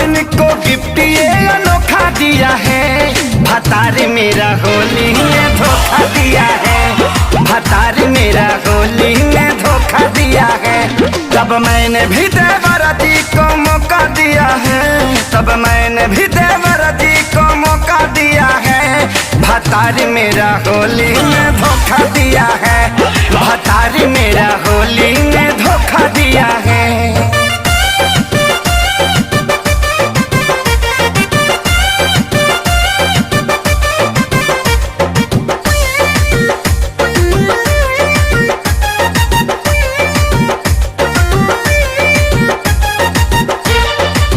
बहन को गिफ्ट ये अनोखा दिया है, भतार मेरा होली में धोखा दिया है, भतार मेरा होली में धोखा दिया है। तब मैंने भी देवरा जी को मौका दिया है, तब मैंने भी देवरा जी को मौका दिया है, भतार मेरा होली में धोखा दिया है, भतार मेरा होली में